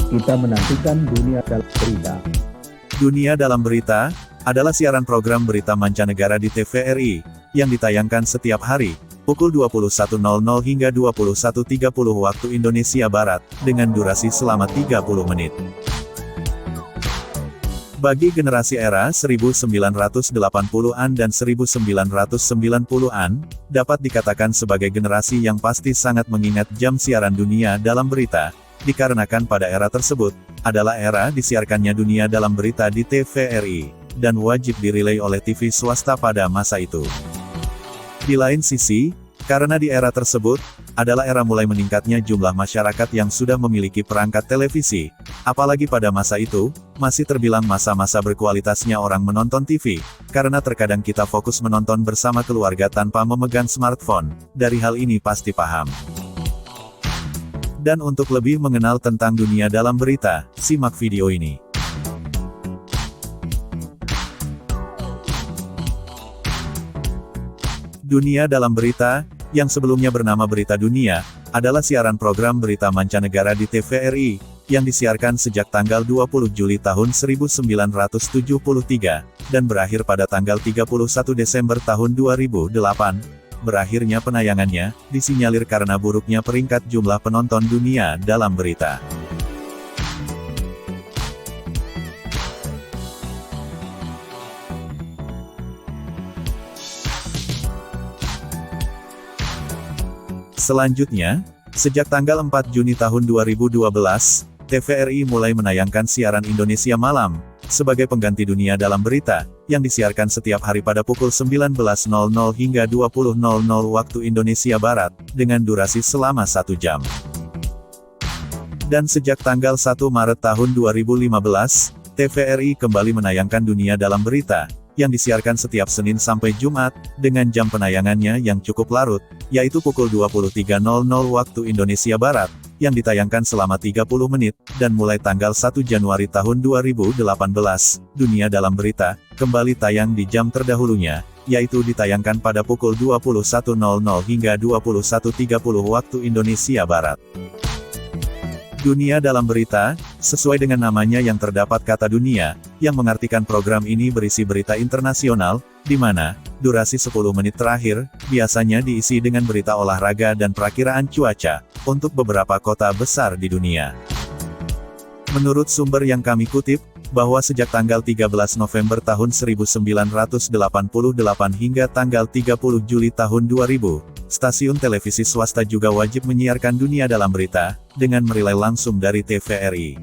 Kita menantikan Dunia Dalam Berita. Dunia Dalam Berita adalah siaran program berita mancanegara di TVRI yang ditayangkan setiap hari pukul 21.00 hingga 21.30 waktu Indonesia Barat dengan durasi selama 30 menit. Bagi generasi era 1980-an dan 1990-an, dapat dikatakan sebagai generasi yang pasti sangat mengingat jam siaran Dunia Dalam Berita, dikarenakan pada era tersebut, adalah era disiarkannya Dunia Dalam Berita di TVRI, dan wajib dirilai oleh TV swasta pada masa itu. Di lain sisi, karena di era tersebut, adalah era mulai meningkatnya jumlah masyarakat yang sudah memiliki perangkat televisi, apalagi pada masa itu, masih terbilang masa-masa berkualitasnya orang menonton TV, karena terkadang kita fokus menonton bersama keluarga tanpa memegang smartphone, dari hal ini pasti paham. Dan untuk lebih mengenal tentang Dunia Dalam Berita, simak video ini. Dunia Dalam Berita, yang sebelumnya bernama Berita Dunia, adalah siaran program berita mancanegara di TVRI, yang disiarkan sejak tanggal 20 Juli tahun 1973, dan berakhir pada tanggal 31 Desember tahun 2008. Berakhirnya penayangannya, disinyalir karena buruknya peringkat jumlah penonton Dunia Dalam Berita. Selanjutnya, sejak tanggal 4 Juni tahun 2012, TVRI mulai menayangkan siaran Indonesia Malam, sebagai pengganti Dunia Dalam Berita, yang disiarkan setiap hari pada pukul 19.00 hingga 20.00 waktu Indonesia Barat, dengan durasi selama 1 jam. Dan sejak tanggal 1 Maret tahun 2015, TVRI kembali menayangkan Dunia Dalam Berita, yang disiarkan setiap Senin sampai Jumat, dengan jam penayangannya yang cukup larut, yaitu pukul 23.00 waktu Indonesia Barat, yang ditayangkan selama 30 menit, dan mulai tanggal 1 Januari tahun 2018, Dunia Dalam Berita, kembali tayang di jam terdahulunya, yaitu ditayangkan pada pukul 21.00 hingga 21.30 waktu Indonesia Barat. Dunia Dalam Berita, sesuai dengan namanya yang terdapat kata dunia, yang mengartikan program ini berisi berita internasional, di mana durasi 10 menit terakhir, biasanya diisi dengan berita olahraga dan perakiraan cuaca, untuk beberapa kota besar di dunia. Menurut sumber yang kami kutip, bahwa sejak tanggal 13 November tahun 1988 hingga tanggal 30 Juli tahun 2000, stasiun televisi swasta juga wajib menyiarkan Dunia Dalam Berita, dengan merilai langsung dari TVRI.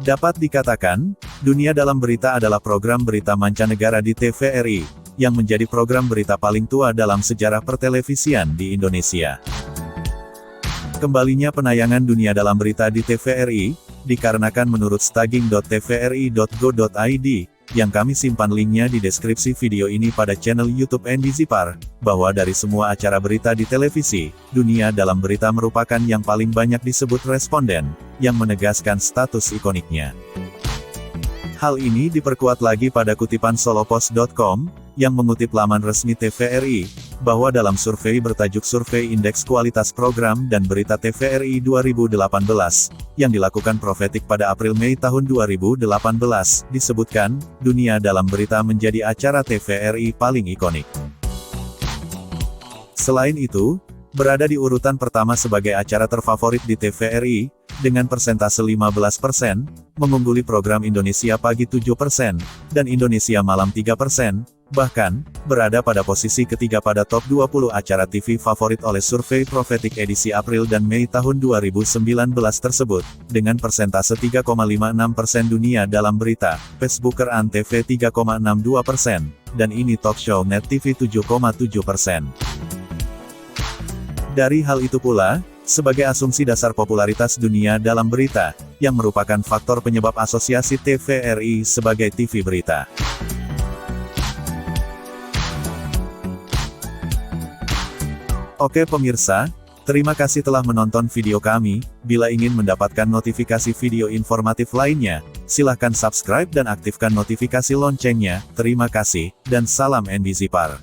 Dapat dikatakan, Dunia Dalam Berita adalah program berita mancanegara di TVRI, yang menjadi program berita paling tua dalam sejarah pertelevisian di Indonesia. Kembalinya penayangan Dunia Dalam Berita di TVRI, dikarenakan menurut staging.tvri.go.id, yang kami simpan linknya di deskripsi video ini pada channel YouTube NDZipar, bahwa dari semua acara berita di televisi, Dunia Dalam Berita merupakan yang paling banyak disebut responden, yang menegaskan status ikoniknya. Hal ini diperkuat lagi pada kutipan solopost.com, yang mengutip laman resmi TVRI, bahwa dalam survei bertajuk Survei Indeks Kualitas Program dan Berita TVRI 2018, yang dilakukan Profetik pada April-Mei tahun 2018, disebutkan, Dunia Dalam Berita menjadi acara TVRI paling ikonik. Selain itu, berada di urutan pertama sebagai acara terfavorit di TVRI, dengan persentase 15%, mengungguli program Indonesia Pagi 7%, dan Indonesia Malam 3%, bahkan, berada pada posisi ketiga pada top 20 acara TV favorit oleh survei Profetik edisi April dan Mei tahun 2019 tersebut, dengan persentase 3,56% Dunia Dalam Berita, Facebooker Antv 3,62%, dan Ini Talk Show Net TV 7,7%. Dari hal itu pula, sebagai asumsi dasar popularitas Dunia Dalam Berita, yang merupakan faktor penyebab asosiasi TVRI sebagai TV berita. Oke pemirsa, terima kasih telah menonton video kami. Bila ingin mendapatkan notifikasi video informatif lainnya, silahkan subscribe dan aktifkan notifikasi loncengnya. Terima kasih, dan salam NDZipar.